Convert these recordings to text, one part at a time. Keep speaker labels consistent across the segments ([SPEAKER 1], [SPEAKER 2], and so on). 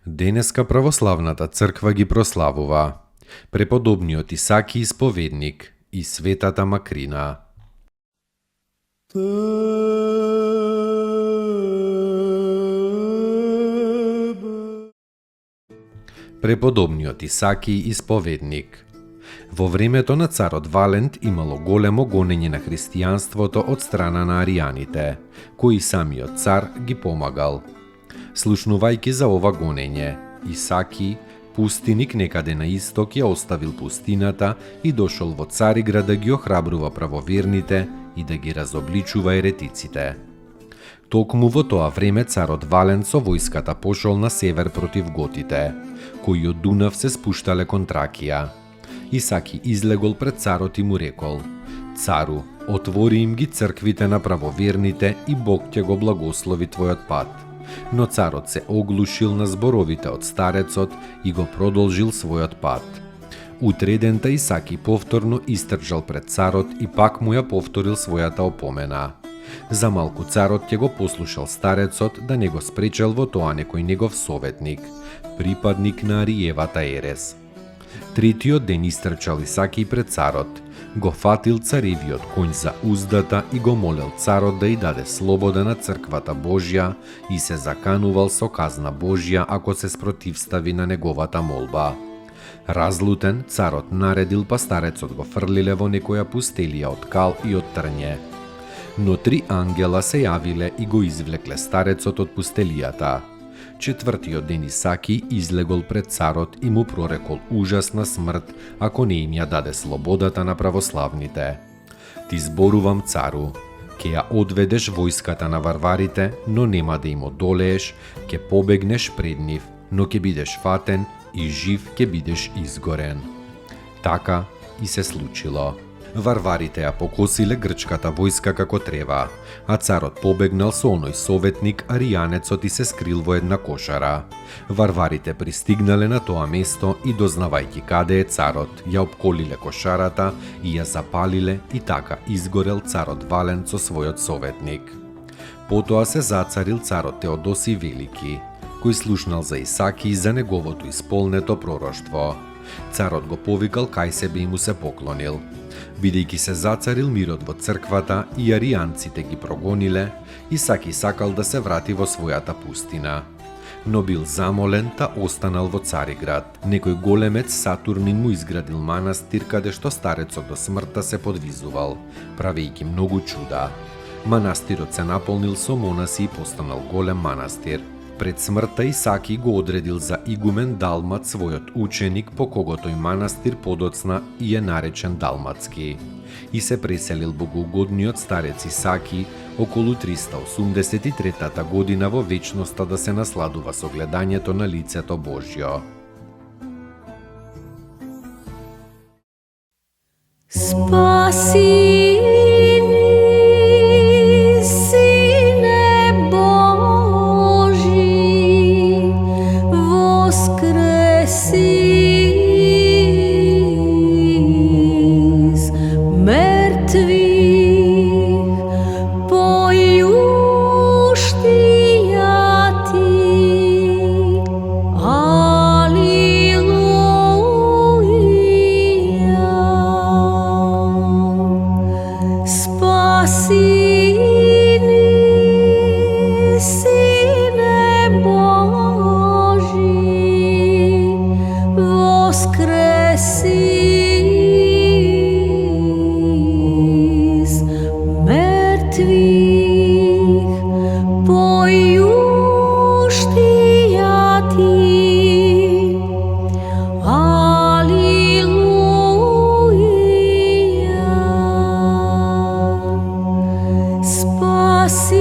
[SPEAKER 1] Денеска православната црква ги прославува преподобниот Исаки Исповедник и светата Макрина. Преподобниот Исаки Исповедник. Во времето на царот Валент имало големо гонење на христијанството од страна на аријаните, кои самиот цар ги помагал. Слушнувајќи за ова гонење, Исаки, пустиник некаде на исток, ја оставил пустината и дошол во Цариград да ги охрабрува правоверните и да ги разобличува еретиците. Токму во тоа време царот Валент со војската пошол на север против готите, кои од Дунав се спуштале кон Тракија. Исаки излегол пред царот и му рекол: "Цару, отвори им ги црквите на правоверните и Бог ќе го благослови твојот пат." Но царот се оглушил на зборовите од старецот и го продолжил својот пат. Утредента Исаки повторно истрчал пред царот и пак му ја повторил својата опомена. За малку царот ќе го послушал старецот да не го спречел во тоа некој негов советник, припадник на Ариевата ерес. Третиот ден истрчал Исаки пред царот, го фатил царевиот конј за уздата и го молел царот да ја даде слобода на црквата Божја и се заканувал со казна Божја ако се спротивстави на неговата молба. Разлутен, царот наредил па старецот го фрлиле во некоја пустелија од кал и од трње. Но 3 ангела се јавиле и го извлекле старецот од пустелијата. Четвртиот ден Исаки излегол пред царот и му прорекол ужасна смрт ако не им ја даде слободата на православните. "Ти зборувам, цару, ќе ја одведеш војската на варварите, но нема да им одолееш, ќе побегнеш пред нив, но ќе бидеш фатен и жив ќе бидеш изгорен." Така и се случило. Варварите ја покосиле грчката војска како треба, а царот побегнал со оној советник аријанецот и се скрил во една кошара. Варварите пристигнале на тоа место и дознавајќи каде е царот, ја опколиле кошарата и ја запалиле и така изгорел царот Валент со својот советник. Потоа се зацарил царот Теодоси Велики, кој слушнал за Исаки и за неговото исполнето пророштво. Царот го повикал кај себе и му се поклонил. Бидејќи се зацарил мирот во црквата и аријанците ги прогониле, Исаки сакал да се врати во својата пустина. Но бил замолен та останал во Цариград. Некој големец Сатурнин му изградил манастир каде што старецот до смртта се подвизувал, правејќи многу чуда. Манастирот се наполнил со монаси и постанал голем манастир. Пред смртта Исаки го одредил за игумен Далмат својот ученик, по кого тој манастир подоцна и е наречен Далматски. И се преселил богоугодниот старец Исаки околу 383 година во вечноста да се насладува со гледањето на лицето Божјо.
[SPEAKER 2] Спаси Спаси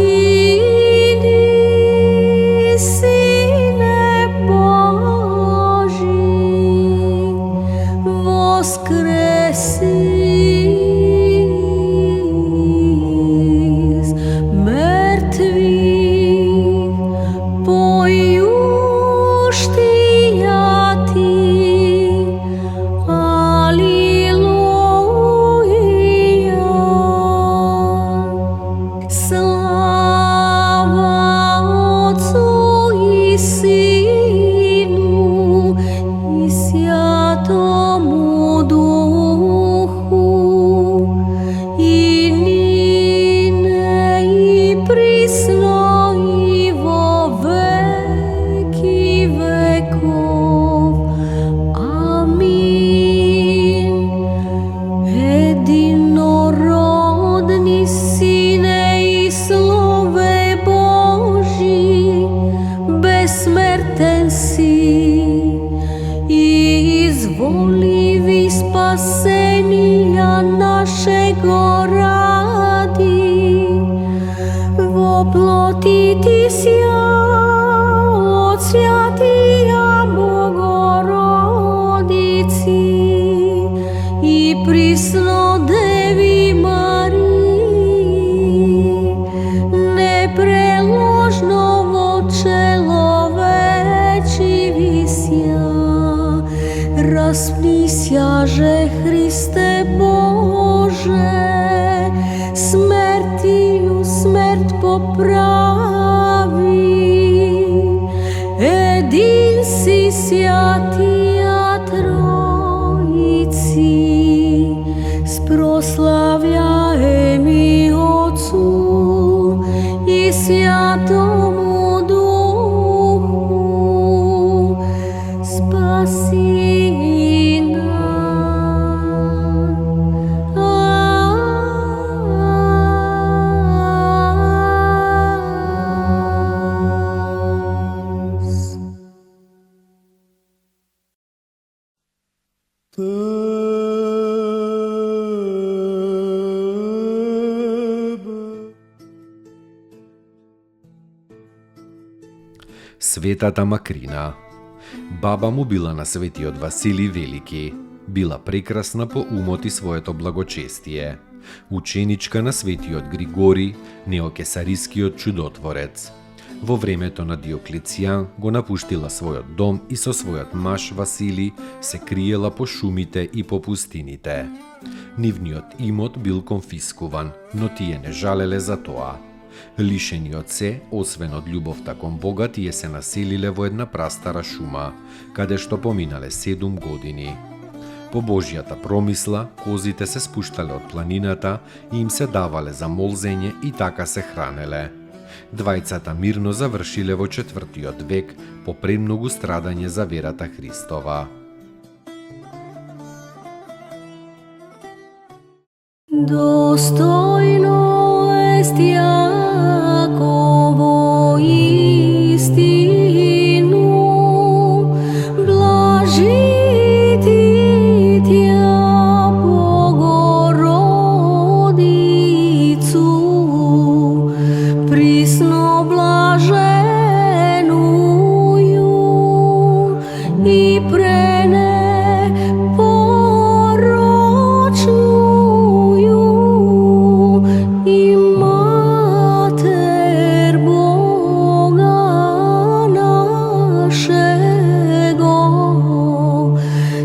[SPEAKER 2] pravi, edin si Святija Trojici, sproslavljajem i Otcu i Svjatomu Duhu, spasi nas.
[SPEAKER 1] Светата Макрина. Баба му била на светиот Василий Велики. Била прекрасна по умот и своето благочестие. Ученичка на светиот Григори, неокесарискиот чудотворец. Во времето на Диоклецијан го напуштила својот дом и со својот маж Василий се криела по шумите и по пустините. Нивниот имот бил конфискуван, но тие не жалеле за тоа. Лишени од се, освен од љубовта кон Бога, тие се населиле во една прастара шума, каде што поминале 7 години. По Божјата промисла, козите се спуштале од планината и им се давале за молзење и така се хранеле. Двајцата мирно завршиле во 4. век по премногу страдање за верата Христова.
[SPEAKER 2] Достойно est Jakovo istinu, blažiti tja Bogorodicu, prisno blaženuju i preneporočnuju i Mater Boga našego,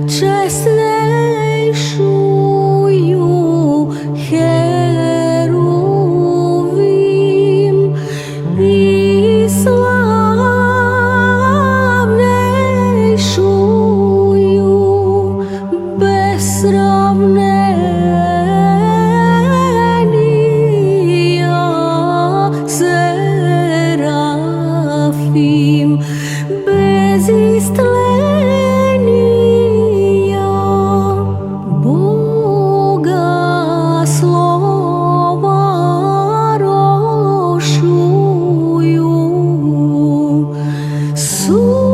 [SPEAKER 2] česnejšuju heruvim i slavnejšuju besravnenija serafim, bezistlenija Boga slova rošuju, suštuju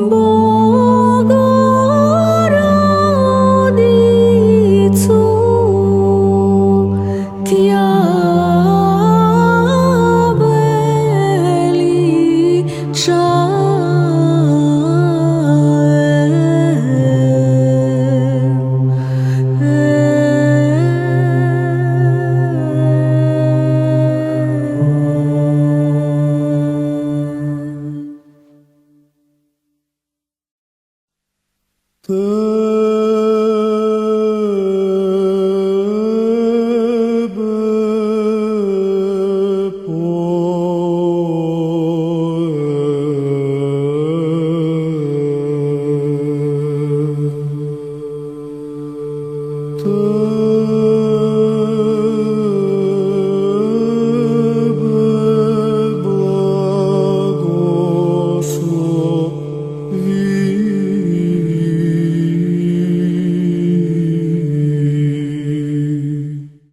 [SPEAKER 2] Bogorodicu, tja
[SPEAKER 3] Tebe